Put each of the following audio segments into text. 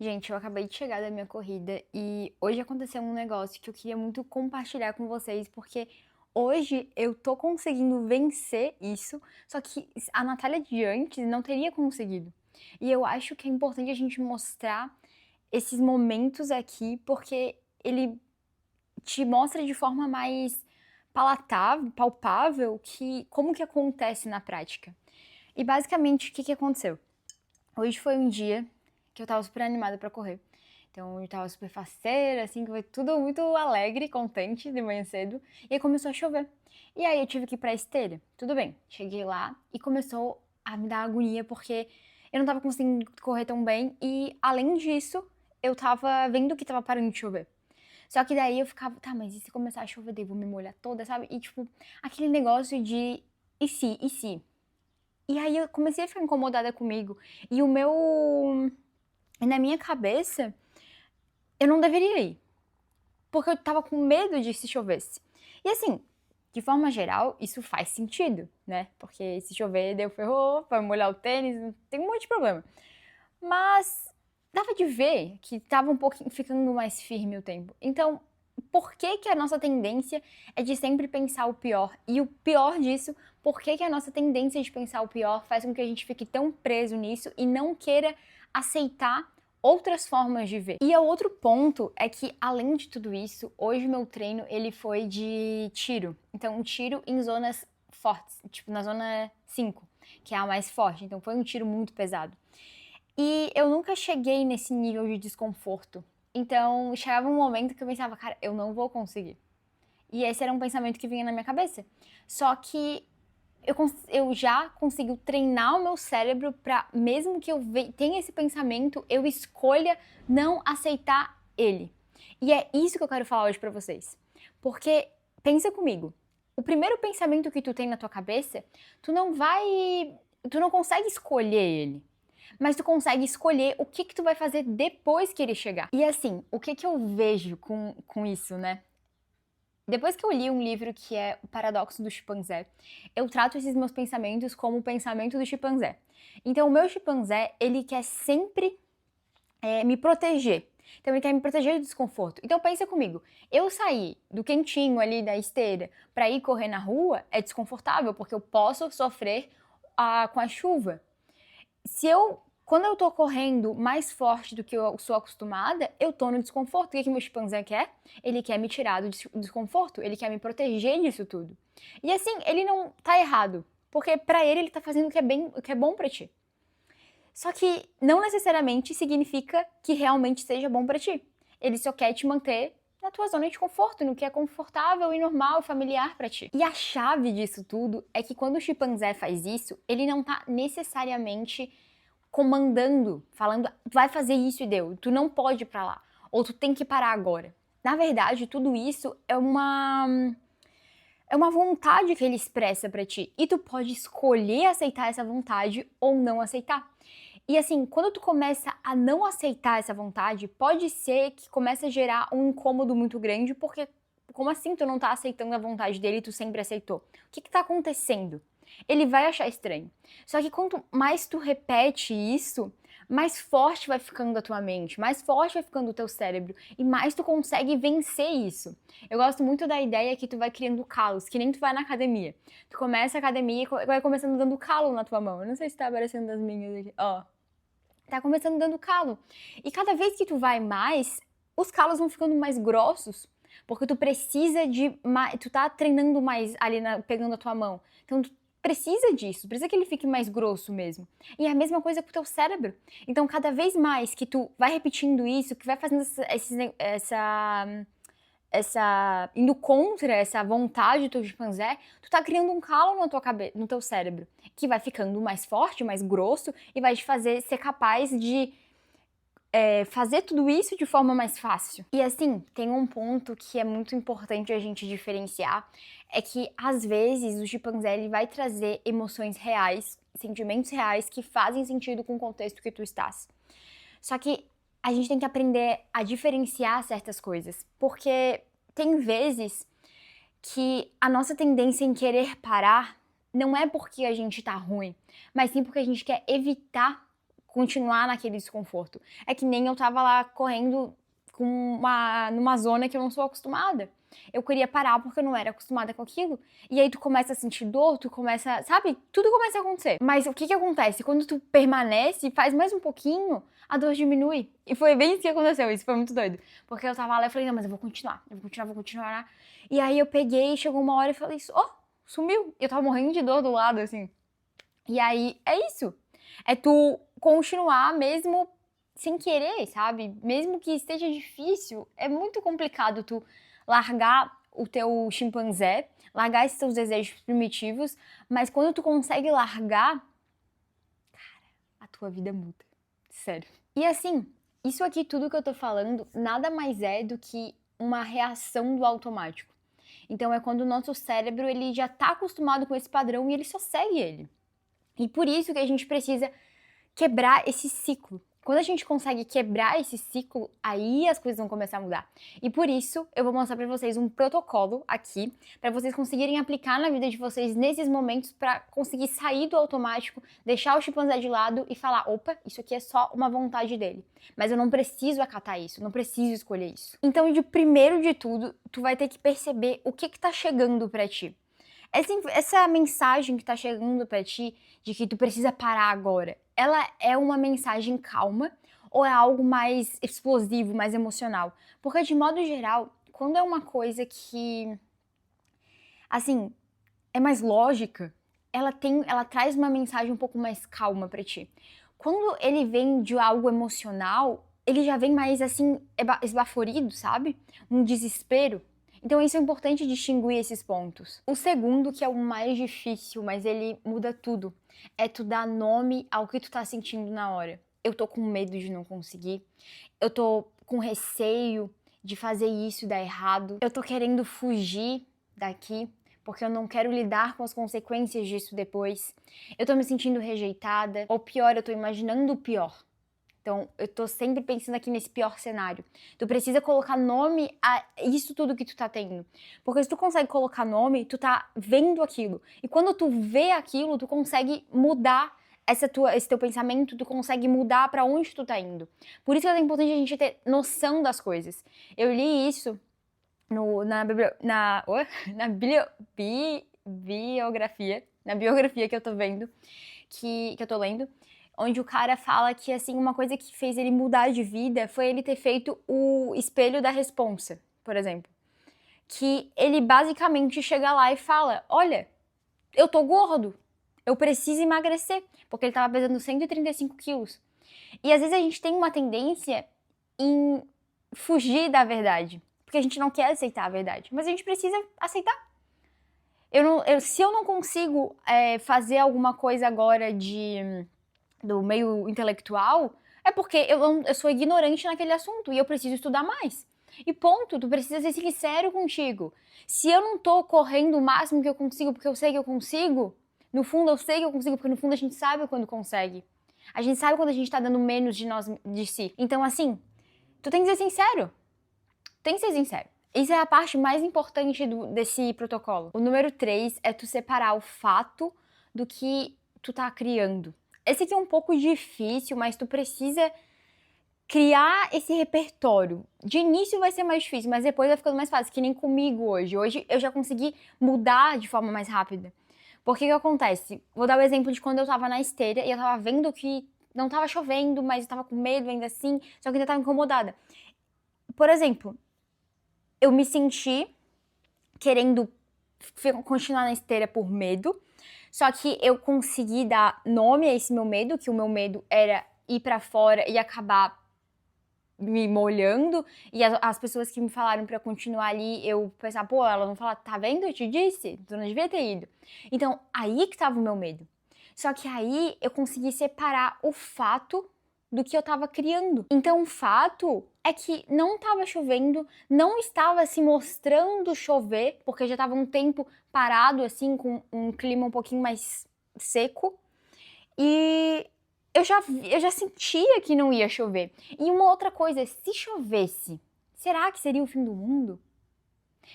Gente, eu acabei de chegar da minha corrida e hoje aconteceu um negócio que eu queria muito compartilhar com vocês, porque hoje eu tô conseguindo vencer isso, só que a Natália de antes não teria conseguido. E eu acho que é importante a gente mostrar esses momentos aqui, porque ele te mostra de forma mais palatável, palpável, que como que acontece na prática. E basicamente, o que aconteceu? Hoje foi um dia que eu tava super animada pra correr. Então eu tava super faceira, assim, que foi tudo muito alegre, contente de manhã cedo. E aí começou a chover. E aí eu tive que ir pra esteira. Tudo bem, cheguei lá e começou a me dar agonia porque eu não tava conseguindo correr tão bem. E além disso, eu tava vendo que tava parando de chover. Só que daí eu ficava, tá, mas e se começar a chover, daí eu vou me molhar toda, sabe? E tipo, aquele negócio de e se, e se? E aí eu comecei a ficar incomodada comigo. E o meu. E na minha cabeça, eu não deveria ir. Porque eu tava com medo de se chovesse. E assim, de forma geral, isso faz sentido, né? Porque se chover, deu ferrou, vai molhar o tênis, tem um monte de problema. Mas dava de ver que tava um pouquinho ficando mais firme o tempo. Então, por que que a nossa tendência é de sempre pensar o pior? E o pior disso, por que que a nossa tendência de pensar o pior faz com que a gente fique tão preso nisso e não queira aceitar outras formas de ver? E o outro ponto é que, além de tudo isso, hoje meu treino ele foi de tiro. Então, um tiro em zonas fortes, tipo na zona 5, que é a mais forte. Então, foi um tiro muito pesado. E eu nunca cheguei nesse nível de desconforto. Então, chegava um momento que eu pensava, cara, eu não vou conseguir. E esse era um pensamento que vinha na minha cabeça. Só que eu já consigo treinar o meu cérebro para, mesmo que eu tenha esse pensamento, eu escolha não aceitar ele. E é isso que eu quero falar hoje para vocês. Porque, pensa comigo, o primeiro pensamento que tu tem na tua cabeça, tu não vai. Tu não consegue escolher ele, mas tu consegue escolher o que tu vai fazer depois que ele chegar. E assim, o que eu vejo com isso, né? Depois que eu li um livro que é O Paradoxo do Chimpanzé, eu trato esses meus pensamentos como o pensamento do chimpanzé. Então, o meu chimpanzé, ele quer sempre me proteger. Então, ele quer me proteger do desconforto. Então, pensa comigo, eu sair do quentinho ali da esteira para ir correr na rua é desconfortável, porque eu posso sofrer com a chuva. Quando eu tô correndo mais forte do que eu sou acostumada, eu tô no desconforto. O que meu chimpanzé quer? Ele quer me tirar do desconforto, ele quer me proteger disso tudo. E assim, ele não tá errado, porque pra ele tá fazendo o que é bom pra ti. Só que não necessariamente significa que realmente seja bom pra ti. Ele só quer te manter na tua zona de conforto, no que é confortável e normal, familiar pra ti. E a chave disso tudo é que quando o chimpanzé faz isso, ele não tá necessariamente comandando, falando, vai fazer isso e deu, tu não pode ir pra lá, ou tu tem que parar agora. Na verdade, tudo isso é uma vontade que ele expressa pra ti, e tu pode escolher aceitar essa vontade ou não aceitar. E assim, quando tu começa a não aceitar essa vontade, pode ser que comece a gerar um incômodo muito grande, porque como assim tu não tá aceitando a vontade dele e tu sempre aceitou? O que tá acontecendo? Ele vai achar estranho. Só que quanto mais tu repete isso, mais forte vai ficando a tua mente, mais forte vai ficando o teu cérebro e mais tu consegue vencer isso. Eu gosto muito da ideia que tu vai criando calos, que nem tu vai na academia. Tu começa a academia e vai começando dando calo na tua mão. Eu não sei se tá aparecendo das minhas aqui. Ó, tá começando dando calo. E cada vez que tu vai mais, os calos vão ficando mais grossos, porque tu precisa de mais, tu tá treinando mais ali pegando a tua mão. Então tu precisa disso, precisa que ele fique mais grosso mesmo. E é a mesma coisa com o teu cérebro. Então cada vez mais que tu vai repetindo isso, que vai fazendo indo contra essa vontade do teu chimpanzé, tu tá criando um calo na tua cabeça, no teu cérebro, que vai ficando mais forte, mais grosso e vai te fazer ser capaz de fazer tudo isso de forma mais fácil. E assim, tem um ponto que é muito importante a gente diferenciar, é que às vezes o chimpanzé ele vai trazer emoções reais, sentimentos reais que fazem sentido com o contexto que tu estás. Só que a gente tem que aprender a diferenciar certas coisas, porque tem vezes que a nossa tendência em querer parar não é porque a gente tá ruim, mas sim porque a gente quer evitar continuar naquele desconforto. É que nem eu tava lá correndo numa zona que eu não sou acostumada. Eu queria parar porque eu não era acostumada com aquilo. E aí tu começa a sentir dor, tu começa, sabe? Tudo começa a acontecer. Mas o que que acontece? Quando tu permanece, faz mais um pouquinho, a dor diminui. E foi bem isso que aconteceu, isso foi muito doido. Porque eu tava lá e falei, não, mas eu vou continuar, vou continuar. E aí eu peguei, chegou uma hora e falei, sumiu. Eu tava morrendo de dor do lado, assim. E aí, é isso. É tu continuar mesmo sem querer, sabe? Mesmo que esteja difícil, é muito complicado tu largar o teu chimpanzé, largar esses teus desejos primitivos, mas quando tu consegue largar, cara, a tua vida muda. Sério. E assim, isso aqui tudo que eu tô falando, nada mais é do que uma reação do automático. Então é quando o nosso cérebro, ele já tá acostumado com esse padrão e ele só segue ele. E por isso que a gente precisa quebrar esse ciclo. Quando a gente consegue quebrar esse ciclo, aí as coisas vão começar a mudar. E por isso, eu vou mostrar pra vocês um protocolo aqui, pra vocês conseguirem aplicar na vida de vocês nesses momentos, pra conseguir sair do automático, deixar o chimpanzé de lado e falar, opa, isso aqui é só uma vontade dele. Mas eu não preciso acatar isso, não preciso escolher isso. Então, de primeiro de tudo, tu vai ter que perceber o que tá chegando pra ti. Essa mensagem que tá chegando pra ti, de que tu precisa parar agora, ela é uma mensagem calma ou é algo mais explosivo, mais emocional? Porque, de modo geral, quando é uma coisa que, assim, é mais lógica, ela traz uma mensagem um pouco mais calma pra ti. Quando ele vem de algo emocional, ele já vem mais, assim, esbaforido, sabe? Um desespero. Então isso é importante distinguir esses pontos. O segundo, que é o mais difícil, mas ele muda tudo, é tu dar nome ao que tu tá sentindo na hora. Eu tô com medo de não conseguir, eu tô com receio de fazer isso e dar errado, eu tô querendo fugir daqui, porque eu não quero lidar com as consequências disso depois, eu tô me sentindo rejeitada, ou pior, eu tô imaginando o pior. Então, eu tô sempre pensando aqui nesse pior cenário. Tu precisa colocar nome a isso tudo que tu tá tendo. Porque se tu consegue colocar nome, tu tá vendo aquilo. E quando tu vê aquilo, tu consegue mudar esse teu pensamento, tu consegue mudar pra onde tu tá indo. Por isso que é importante a gente ter noção das coisas. Eu li isso na biografia que eu tô vendo, que eu tô lendo, onde o cara fala que, assim, uma coisa que fez ele mudar de vida foi ele ter feito o espelho da responsa, por exemplo. Que ele basicamente chega lá e fala, olha, eu tô gordo, eu preciso emagrecer, porque ele tava pesando 135 quilos. E às vezes a gente tem uma tendência em fugir da verdade, porque a gente não quer aceitar a verdade, mas a gente precisa aceitar. Se eu não consigo fazer alguma coisa agora do meio intelectual, é porque eu sou ignorante naquele assunto e eu preciso estudar mais. E ponto, tu precisa ser sincero contigo. Se eu não tô correndo o máximo que eu consigo porque eu sei que eu consigo, no fundo eu sei que eu consigo, porque no fundo a gente sabe quando consegue. A gente sabe quando a gente tá dando menos de si. Então, assim, tu tem que ser sincero. Tem que ser sincero. Isso é a parte mais importante desse protocolo. O número 3 é tu separar o fato do que tu tá criando. Esse aqui é um pouco difícil, mas tu precisa criar esse repertório. De início vai ser mais difícil, mas depois vai ficando mais fácil, que nem comigo hoje. Hoje eu já consegui mudar de forma mais rápida. Porque o que acontece? Vou dar o exemplo de quando eu tava na esteira e eu tava vendo que não tava chovendo, mas eu tava com medo ainda assim, só que ainda tava incomodada. Por exemplo, eu me senti querendo continuar na esteira por medo, só que eu consegui dar nome a esse meu medo, que o meu medo era ir pra fora e acabar me molhando, e as pessoas que me falaram pra continuar ali, eu pensava, pô, ela não fala, tá vendo? Eu te disse, tu não devia ter ido. Então, aí que tava o meu medo. Só que aí eu consegui separar o fato do que eu tava criando. Então, o fato é que não tava chovendo, não estava se mostrando chover, porque já tava um tempo parado, assim, com um clima um pouquinho mais seco. E eu já sentia que não ia chover. E uma outra coisa, se chovesse, será que seria o fim do mundo?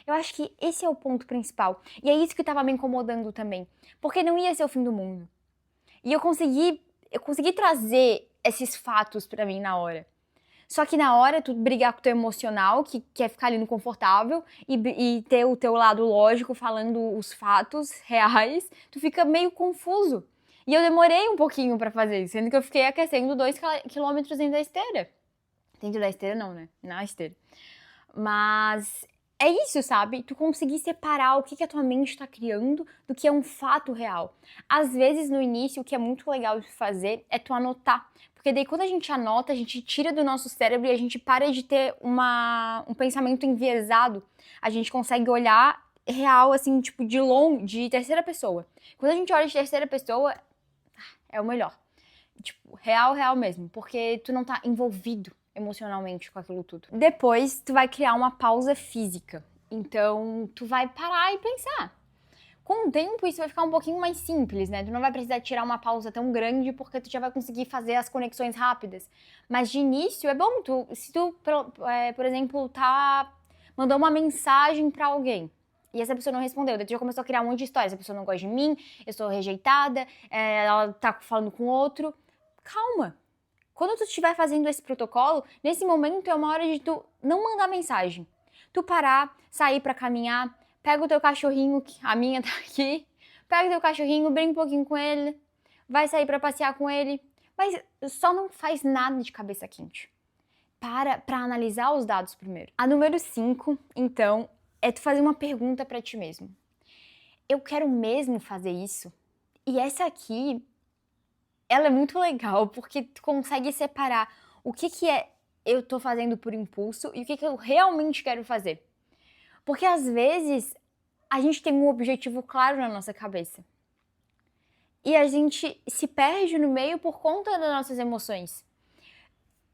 Eu acho que esse é o ponto principal. E é isso que tava me incomodando também. Porque não ia ser o fim do mundo. E eu consegui trazer esses fatos pra mim na hora. Só que na hora, tu brigar com o teu emocional, que quer ficar ali no confortável, e ter o teu lado lógico falando os fatos reais, tu fica meio confuso. E eu demorei um pouquinho pra fazer isso, sendo que eu fiquei aquecendo 2 quilômetros dentro da esteira. Dentro da esteira não, né? Na esteira. Mas é isso, sabe? Tu conseguir separar o que a tua mente tá criando do que é um fato real. Às vezes, no início, o que é muito legal de fazer é tu anotar. Porque daí, quando a gente anota, a gente tira do nosso cérebro e a gente para de ter um pensamento enviesado. A gente consegue olhar real, assim, tipo, de terceira pessoa. Quando a gente olha de terceira pessoa, é o melhor. Tipo, real mesmo. Porque tu não tá envolvido emocionalmente com aquilo tudo. Depois, tu vai criar uma pausa física. Então, tu vai parar e pensar. Com o tempo, isso vai ficar um pouquinho mais simples, né? Tu não vai precisar tirar uma pausa tão grande porque tu já vai conseguir fazer as conexões rápidas. Mas de início, é bom se tu, por exemplo, mandou uma mensagem pra alguém e essa pessoa não respondeu, daí tu já começou a criar um monte de história. Essa pessoa não gosta de mim, eu sou rejeitada, ela tá falando com outro. Calma. Quando tu estiver fazendo esse protocolo, nesse momento é uma hora de tu não mandar mensagem. Tu parar, sair pra caminhar, pega o teu cachorrinho, a minha tá aqui, pega o teu cachorrinho, brinca um pouquinho com ele, vai sair pra passear com ele, mas só não faz nada de cabeça quente. Pra analisar os dados primeiro. A número 5, então, é tu fazer uma pergunta pra ti mesmo. Eu quero mesmo fazer isso? E essa aqui, ela é muito legal, porque tu consegue separar o que é eu tô fazendo por impulso e o que eu realmente quero fazer. Porque às vezes a gente tem um objetivo claro na nossa cabeça. E a gente se perde no meio por conta das nossas emoções.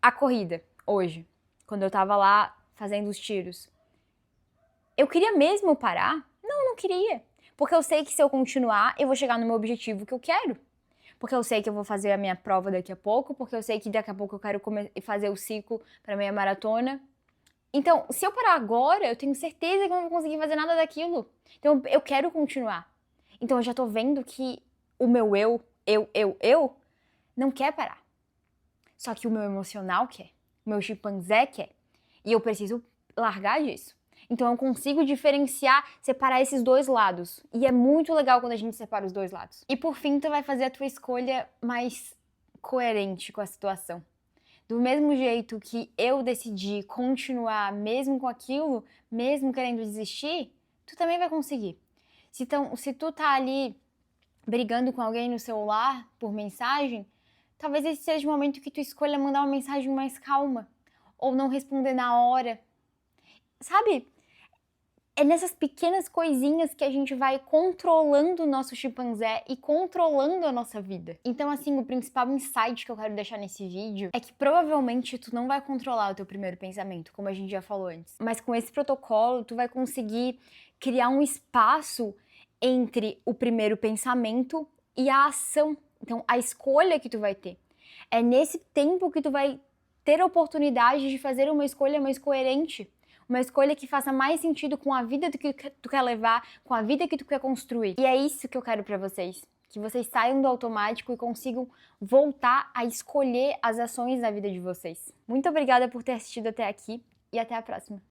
A corrida, hoje, quando eu tava lá fazendo os tiros. Eu queria mesmo parar? Não queria. Porque eu sei que se eu continuar, eu vou chegar no meu objetivo que eu quero. Porque eu sei que eu vou fazer a minha prova daqui a pouco, porque eu sei que daqui a pouco eu quero fazer o ciclo para minha maratona. Então, se eu parar agora, eu tenho certeza que eu não vou conseguir fazer nada daquilo. Então, eu quero continuar. Então, eu já tô vendo que o meu eu não quer parar. Só que o meu emocional quer. O meu chimpanzé quer. E eu preciso largar disso. Então, eu consigo diferenciar, separar esses dois lados. E é muito legal quando a gente separa os dois lados. E por fim, tu vai fazer a tua escolha mais coerente com a situação. Do mesmo jeito que eu decidi continuar mesmo com aquilo, mesmo querendo desistir, tu também vai conseguir. Se tu tá ali brigando com alguém no celular por mensagem, talvez esse seja o momento que tu escolha mandar uma mensagem mais calma. Ou não responder na hora. Sabe? É nessas pequenas coisinhas que a gente vai controlando o nosso chimpanzé e controlando a nossa vida. Então, assim, o principal insight que eu quero deixar nesse vídeo é que provavelmente tu não vai controlar o teu primeiro pensamento, como a gente já falou antes. Mas com esse protocolo, tu vai conseguir criar um espaço entre o primeiro pensamento e a ação. Então, a escolha que tu vai ter. É nesse tempo que tu vai ter a oportunidade de fazer uma escolha mais coerente. Uma escolha que faça mais sentido com a vida que tu quer levar, com a vida que tu quer construir. E é isso que eu quero pra vocês. Que vocês saiam do automático e consigam voltar a escolher as ações da vida de vocês. Muito obrigada por ter assistido até aqui e até a próxima.